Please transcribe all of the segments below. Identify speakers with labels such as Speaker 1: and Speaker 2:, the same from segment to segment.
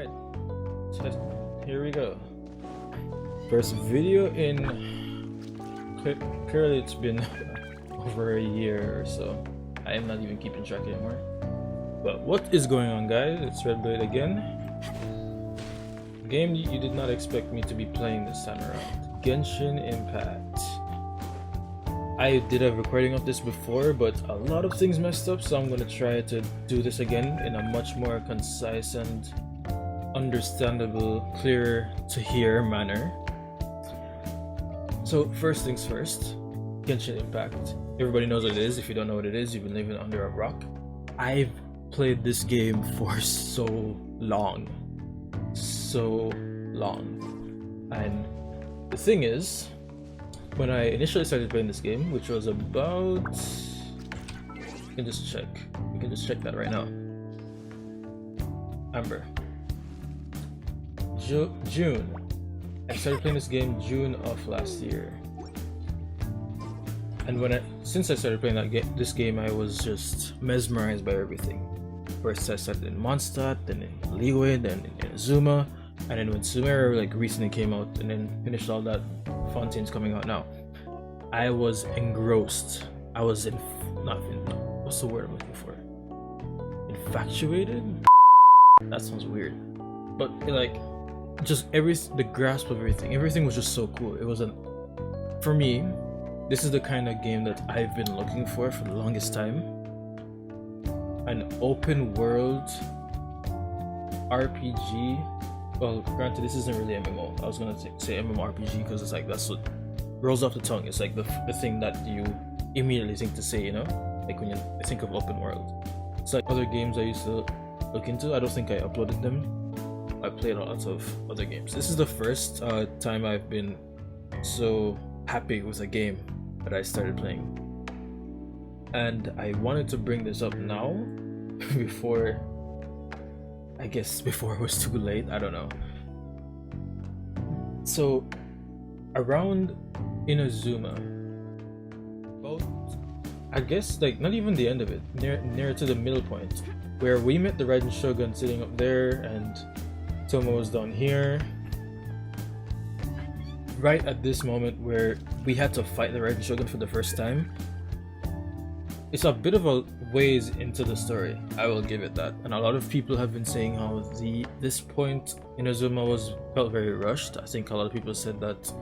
Speaker 1: Alright, so here we go. First video in... Clearly it's been over a year or so. I am not even keeping track anymore. But what is going on, guys? It's Redblade again. Game you did not expect me to be playing this time around. Genshin Impact. I did a recording of this before, but a lot of things messed up, so I'm going to try to do this again in a much more concise and understandable, clearer to hear manner. So first things first, Genshin Impact. Everybody knows what it is. If you don't know what it is, you've been living under a rock. I've played this game for so long. And the thing is, when I initially started playing this game, which was about... We can just check that right now. Amber. June. I started playing this game June of last year. And since I started playing this game, I was just mesmerized by everything. First I started in Mondstadt, then in Liyue, then in Azuma, and then when Sumeru recently came out, and then finished all that, Fontaine's coming out now. I was engrossed. I was what's the word I'm looking for? Infatuated? That sounds weird. But just the grasp of everything was just so cool. It was for me, this is the kind of game that I've been looking for the longest time. An open world RPG. Well, granted, this isn't really MMO. I was gonna say MMORPG because it's that's what rolls off the tongue. It's the thing that you immediately think to say, you know? When you think of open world. It's like other games I used to look into. I don't think I uploaded them. I played lots of other games. This is the first time I've been so happy with a game that I started playing. And I wanted to bring this up now, before it was too late, I don't know. So, around Inazuma, not even the end of it, near to the middle point, where we met the Raiden Shogun sitting up there, and Tomo was down here. Right at this moment where we had to fight the Raiden Shogun for the first time. It's a bit of a ways into the story, I will give it that. And a lot of people have been saying how this point in Inazuma felt very rushed. I think a lot of people said that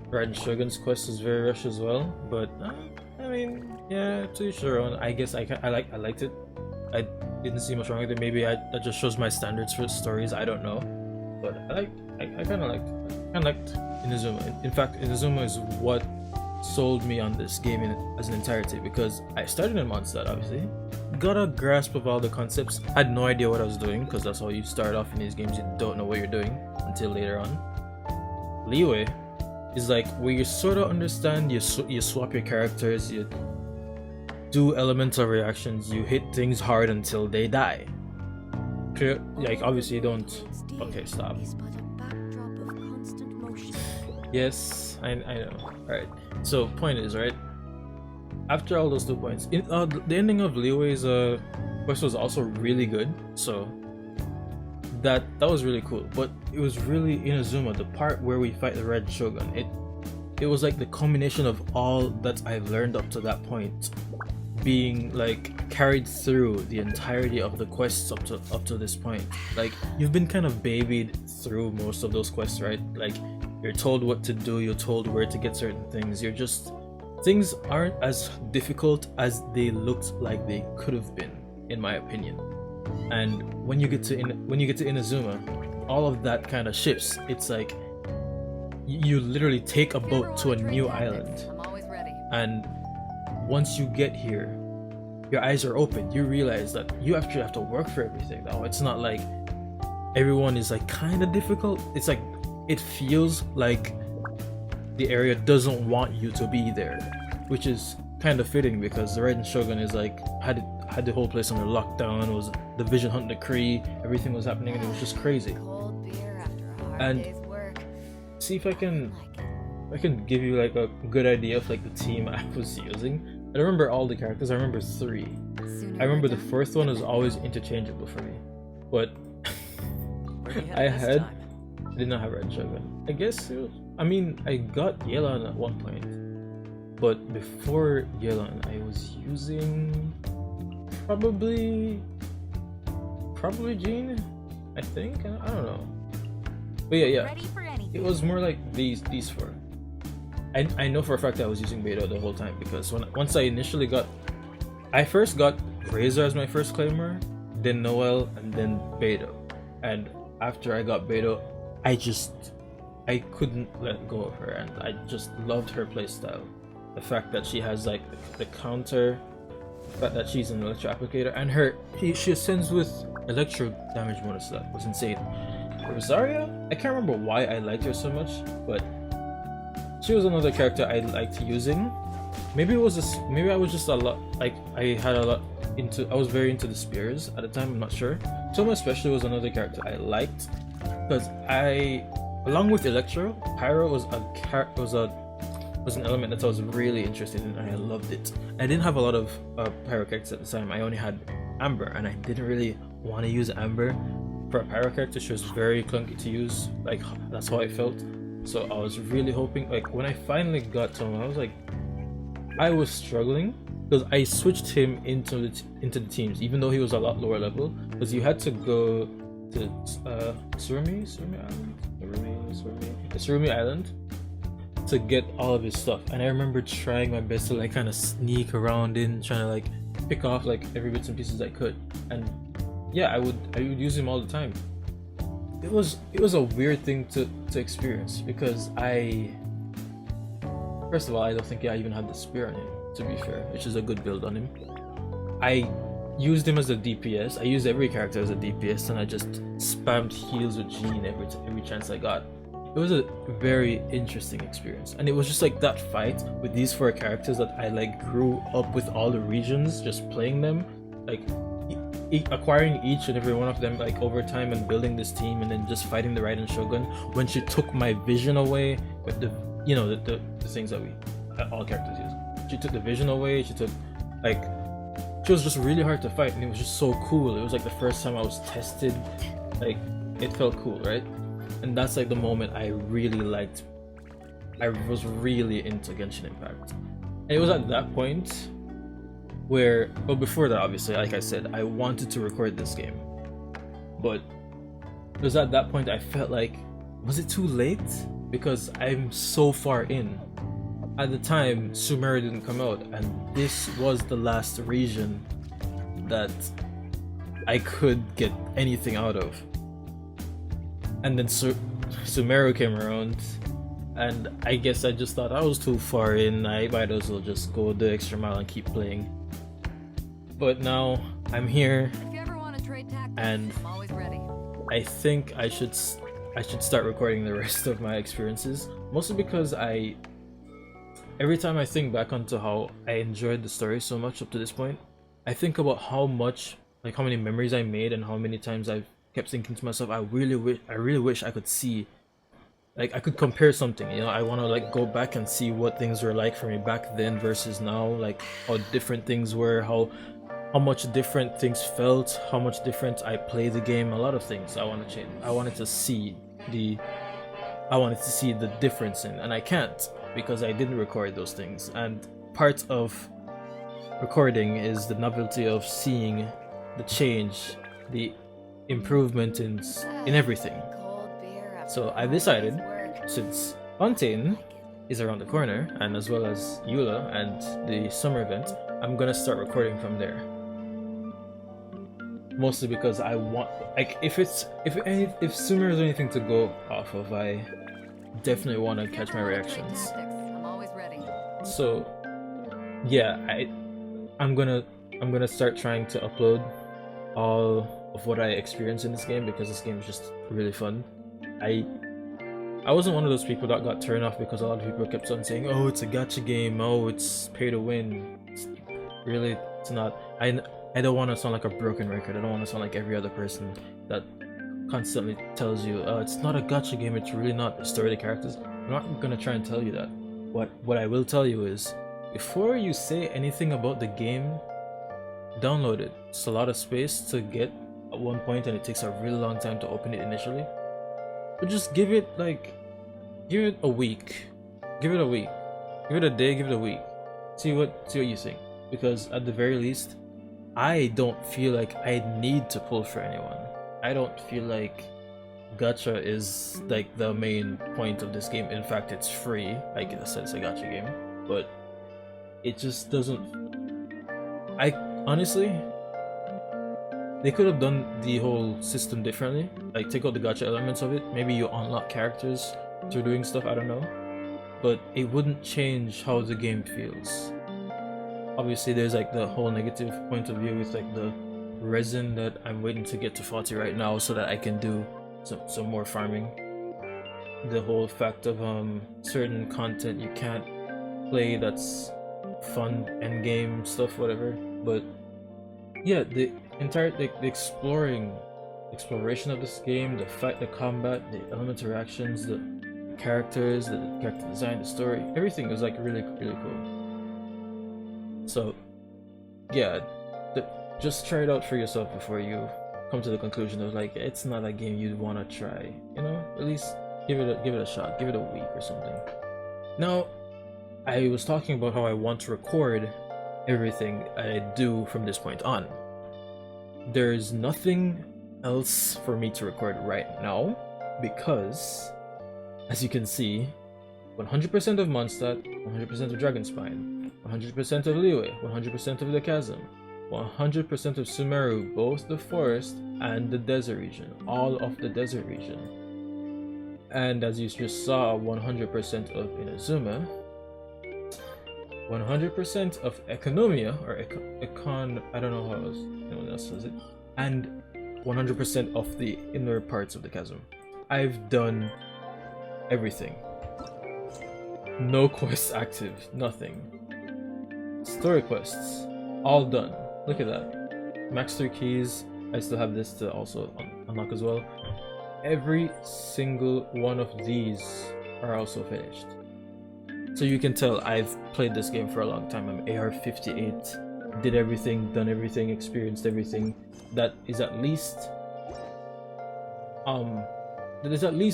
Speaker 1: Raiden Shogun's quest is very rushed as well. But I mean, yeah, to each their own. I guess I liked it. I didn't see much wrong with it. Maybe that just shows my standards for stories. I don't know, but I kind of liked Inazuma. In fact, Inazuma is what sold me on this game as an entirety, because I started in Mondstadt, obviously, got a grasp of all the concepts, had no idea what I was doing, because that's how you start off in these games. You don't know what you're doing until later on. Liyue is where you sort of understand. You swap your characters, you do elemental reactions, you hit things hard until they die. Obviously you don't... Okay, stop. Yes, I know. Alright, so point is, right, after all those 2 points, the ending of Liyue's quest was also really good, so that was really cool. But it was really Inazuma, the part where we fight the Red Shogun. It was the culmination of all that I've learned up to that point, being carried through the entirety of the quests up to this point. You've been kind of babied through most of those quests, right? You're told what to do, you're told where to get certain things. Things aren't as difficult as they looked like they could have been, in my opinion. And when you get to Inazuma, all of that kind of shifts. It's you literally take a boat to a new island, and once you get here, your eyes are open. You realize that you actually have to work for everything now. It's not everyone is kind of difficult. It's it feels like the area doesn't want you to be there, which is kind of fitting, because the Raiden Shogun is had the whole place under lockdown. It was the Vision Hunt decree, everything was happening, and it was just crazy. And see if I can give you a good idea of the team I was using. I don't remember all the characters. I remember 3. I remember the first one was always interchangeable for me, but I did not have red shotgun. I guess I mean, I got Yelan at one point, but before Yelan, I was using probably Jean, I think. I don't know, but yeah, it was more like these four. I know for a fact that I was using Beto the whole time because once I first got Razor as my first claimer, then Noel, and then Beto. And after I got Beto, I couldn't let go of her, and I just loved her playstyle. The fact that she has like the counter, the fact that she's an electro applicator, and she ascends with electro damage bonus. That was insane. Rosaria, I can't remember why I liked her so much, but she was another character I liked using. Maybe I was just a lot like I was very into the spears at the time. I'm not sure. Toma especially was another character I liked because along with Electro, Pyro was an element that I was really interested in, and I loved it. I didn't have a lot of Pyro characters at the time. I only had Amber, and I didn't really want to use Amber for a Pyro character. She was very clunky to use. Like that's how I felt. So I was really hoping. Like when I finally got Toma, I was struggling because I switched him into the teams, even though he was a lot lower level. Because you had to go to Surumi Island to get all of his stuff, and I remember trying my best to like kind of sneak around in, trying to like pick off like every bits and pieces I could. And yeah, I would use him all the time. It was a weird thing to experience because first of all, I don't think I even had the spear on him, to be fair, which is a good build on him. I used him as a DPS. I used every character as a DPS, and I just spammed heals with Jean every chance I got. It was a very interesting experience, and it was just like that fight with these four characters that I like grew up with all the regions, just playing them, like acquiring each and every one of them like over time and building this team, and then just fighting the Raiden Shogun when she took my vision away with the things that all characters use. She took the vision away. She was just really hard to fight, and it was just so cool. It was like the first time I was tested. Like it felt cool, right? And that's like the moment I really liked. I was really into Genshin Impact. And it was at that point where, well, before that, obviously, like I said, I wanted to record this game, but it was at that point I felt like, was it too late? Because I'm so far in. At the time, Sumeru didn't come out, and this was the last region that I could get anything out of. And then Sumeru came around, and I guess I just thought I was too far in. I might as well just go the extra mile and keep playing. But now I'm here, and I'm always ready. I think I should start recording the rest of my experiences, mostly because every time I think back onto how I enjoyed the story so much up to this point, I think about how many memories I made and how many times I've kept thinking to myself, I really wish I could see, like I could compare something, I want to like go back and see what things were like for me back then versus now, like how different things were, how much different things felt, how much different I play the game, a lot of things I want to change. I wanted to see the difference in, and I can't because I didn't record those things. And part of recording is the novelty of seeing the change, the improvement in everything. So I've decided, since Fontaine is around the corner, and as well as Eula and the summer event, I'm gonna start recording from there. Mostly because I want, like, if Sumeru is anything to go off of, I definitely want to catch my reactions. So yeah, I'm gonna start trying to upload all of what I experienced in this game, because this game is just really fun. I wasn't one of those people that got turned off because a lot of people kept on saying, oh, it's a gacha game, oh, it's pay to win. It's not. I don't want to sound like a broken record. I don't want to sound like every other person that constantly tells you, it's not a gacha game, it's really not. The story of the characters, I'm not gonna try and tell you that. What I will tell you is, before you say anything about the game, download it. It's a lot of space to get at one point and it takes a really long time to open it initially. But just give it like, give it a week, give it a week, give it a day, give it a week. See what you think, because at the very least, I don't feel like I need to pull for anyone. I don't feel like gacha is like the main point of this game. In fact, it's free. Like I said, it's a gacha game, but it just doesn't. I honestly, they could have done the whole system differently. Like take out the gacha elements of it. Maybe you unlock characters through doing stuff. I don't know, but it wouldn't change how the game feels. Obviously, there's like the whole negative point of view with like the resin that I'm waiting to get to 40 right now so that I can do some more farming. The whole fact of certain content you can't play that's fun endgame stuff, whatever. But yeah, the entire the exploration of this game, the combat, the element interactions, the characters, the character design, the story, everything was like really cool. So yeah, just try it out for yourself before you come to the conclusion of like it's not a game you'd want to try. You know, at least give it a shot, give it a week or something. Now, I was talking about how I want to record everything I do from this point on. There's nothing else for me to record right now because, as you can see, 100% of Mondstadt, 100% of Dragonspine, 100% of Liyue, 100% of the Chasm, 100% of Sumeru, both the forest and the desert region, all of the desert region. And as you just saw, 100% of Inazuma, 100% of Economia, or Econ, I don't know how anyone else says it, and 100% of the inner parts of the Chasm. I've done everything. No quests active, nothing. Story quests, all done. Look at that. Max 3 keys, I still have this to also unlock as well. Every single one of these are also finished. So you can tell I've played this game for a long time. I'm AR 58, did everything, done everything, experienced everything. That is at least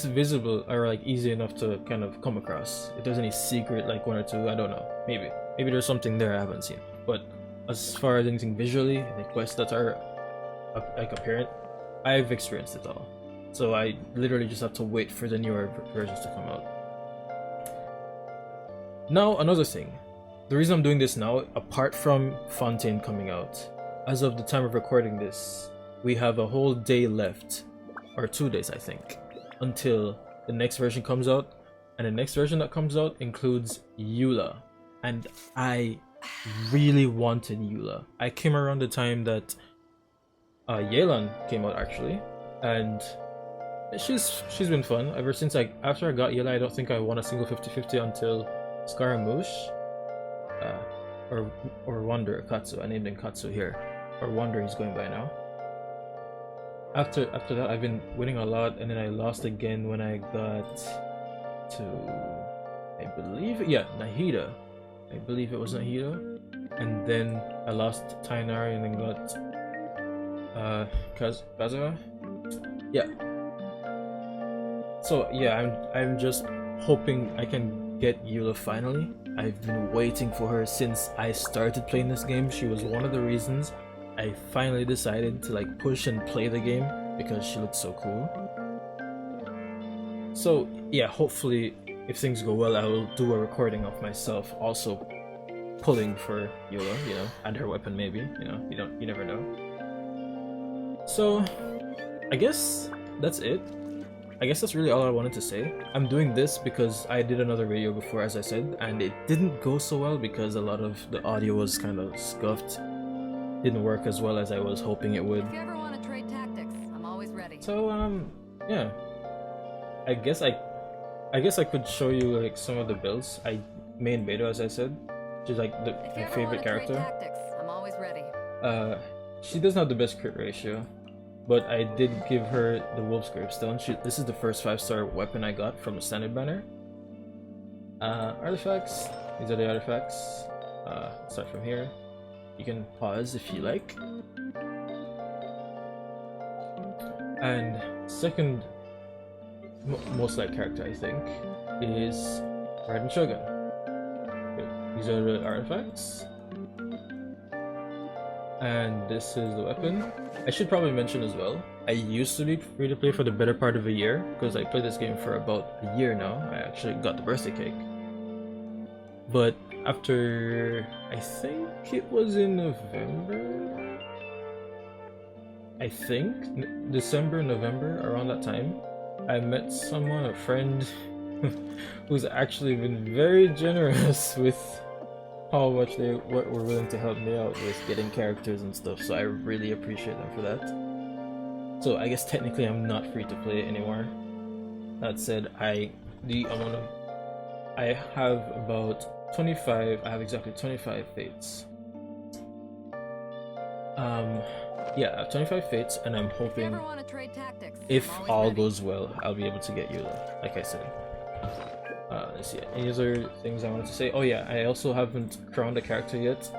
Speaker 1: visible or like easy enough to kind of come across. If there's any secret, like one or two, I don't know. Maybe there's something there I haven't seen. But as far as anything visually, any quests that are like apparent, I've experienced it all. So I literally just have to wait for the newer versions to come out. Now, another thing. The reason I'm doing this now, apart from Fontaine coming out, as of the time of recording this, we have a whole day left, or 2 days I think, until the next version comes out. And the next version that comes out includes Eula. And I really wanted Eula. I came around the time that Yelan came out actually, and she's been fun ever since. After I got Yelan, I don't think I won a single 50-50 until Scaramouche, or Wonder Katsu. I named him Katsu here, or Wonder he's going by now. After that, I've been winning a lot, and then I lost again when I got to, I believe, Nahida. I believe it was Nahida, and then I lost Tainari, and then got Kazuha. Yeah. So yeah, I'm just hoping I can get Eula finally. I've been waiting for her since I started playing this game. She was one of the reasons I finally decided to like push and play the game because she looked so cool. So yeah, hopefully if things go well, I will do a recording of myself also pulling for Eula, you know, and her weapon maybe, you know, you never know. So I guess that's it. I guess that's really all I wanted to say. I'm doing this because I did another video before, as I said, and it didn't go so well because a lot of the audio was kind of scuffed. Didn't work as well as I was hoping it would.
Speaker 2: If you ever want to trade tactics, I'm always ready.
Speaker 1: So yeah. I guess I could show you like some of the builds. I main Beto, as I said. She's like my favorite character.
Speaker 2: Tactics, I'm always ready.
Speaker 1: She doesn't have the best crit ratio, but I did give her the Wolf's Gravestone. This is the first 5-star weapon I got from the standard banner. Artifacts. These are the artifacts. Start from here. You can pause if you like. And second most liked character, I think, is Raiden Shogun. Okay, these are the artifacts. And this is the weapon. I should probably mention as well, I used to be free to play for the better part of a year, because I played this game for about a year now. I actually got the birthday cake. But after, I think it was in November? I think December, November, around that time, I met someone, a friend, who's actually been very generous with how much they were willing to help me out with getting characters and stuff, so I really appreciate them for that. So I guess technically I'm not free to play anymore. That said, I have about 25, I have exactly 25 fates. Yeah, I have 25 fates, and I'm hoping if all goes well, I'll be able to get Eula, like I said. Let's see, any other things I wanted to say? Oh yeah, I also haven't crowned a character yet.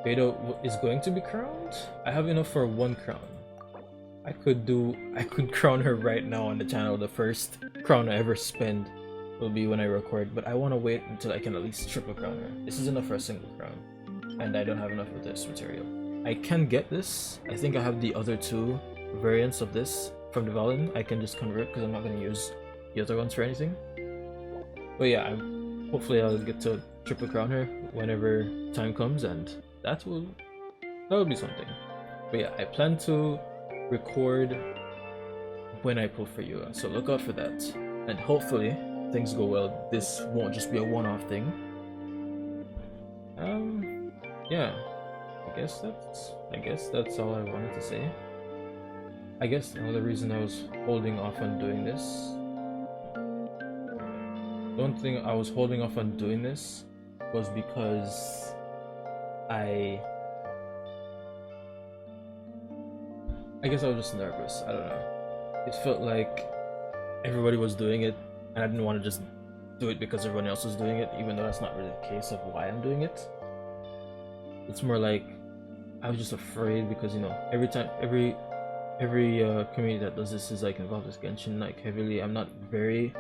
Speaker 1: Beidou is going to be crowned. I have enough for one crown. I could crown her right now on the channel. The first crown I ever spend will be when I record, but I want to wait until I can at least triple crown her. This is enough for a single crown, and I don't have enough of this material. I can get this. I think I have the other two variants of this from the Valin. I can just convert because I'm not going to use the other ones for anything. But yeah, hopefully I'll get to triple crown her whenever time comes, and that will be something. But yeah, I plan to record when I pull for you, so look out for that. And hopefully things go well. This won't just be a one-off thing. Yeah, I guess that's all I wanted to say. I guess another reason I was holding off on doing this. One thing I was holding off on doing this was because I guess I was just nervous. I don't know. It felt like everybody was doing it, and I didn't want to just do it because everyone else was doing it, even though that's not really the case of why I'm doing it. It's more like I was just afraid because, you know, every community that does this is like involved with Genshin like heavily. I'm not very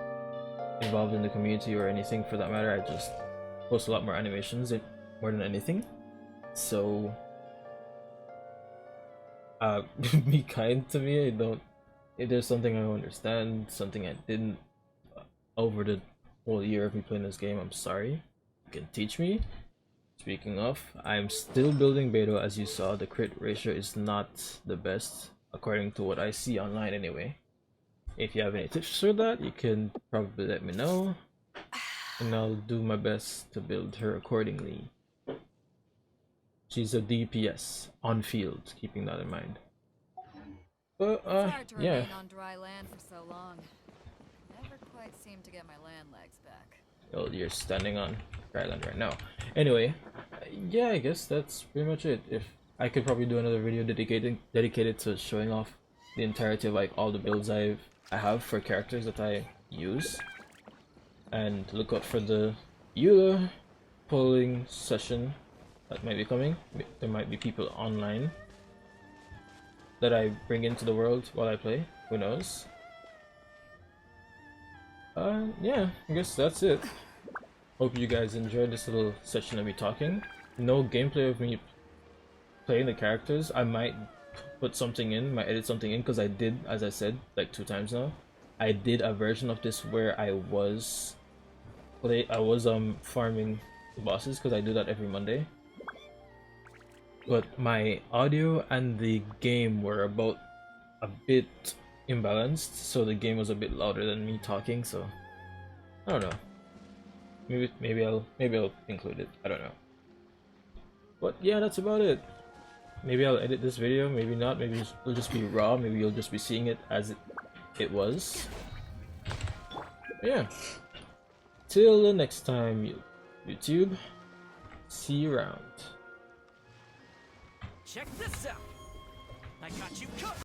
Speaker 1: involved in the community or anything for that matter. I just post a lot more animations more than anything. So be kind to me. If there's something I don't understand, something I didn't over the whole year of me playing this game, I'm sorry. You can teach me. Speaking of, I'm still building Beidou. As you saw, the crit ratio is not the best according to what I see online anyway. If you have any tips for that, you can probably let me know, and I'll do my best to build her accordingly. She's a DPS on field, keeping that in mind. But yeah.
Speaker 2: On dry land for so long. Never quite seem to get my land legs back.
Speaker 1: Well, you're standing on dry land right now. Anyway, yeah, I guess that's pretty much it. If I could probably do another video dedicated to showing off the entirety of like all the builds I have for characters that I use. And look out for the Eula polling session that might be coming. There might be people online that I bring into the world while I play. Who knows? Yeah, I guess that's it. Hope you guys enjoyed this little session of me talking. No gameplay of me playing the characters. I might put something in, might edit something in, because I did, as I said, like 2 times now. I did a version of this where I was farming the bosses, because I do that every Monday. But my audio and the game were about a bit imbalanced, so the game was a bit louder than me talking, so I don't know. Maybe I'll include it. I don't know. But yeah, that's about it. Maybe I'll edit this video, maybe not, maybe it'll just be raw, maybe you'll just be seeing it as it was. But yeah. Till the next time, YouTube. See you around.
Speaker 3: Check this out. I got you covered.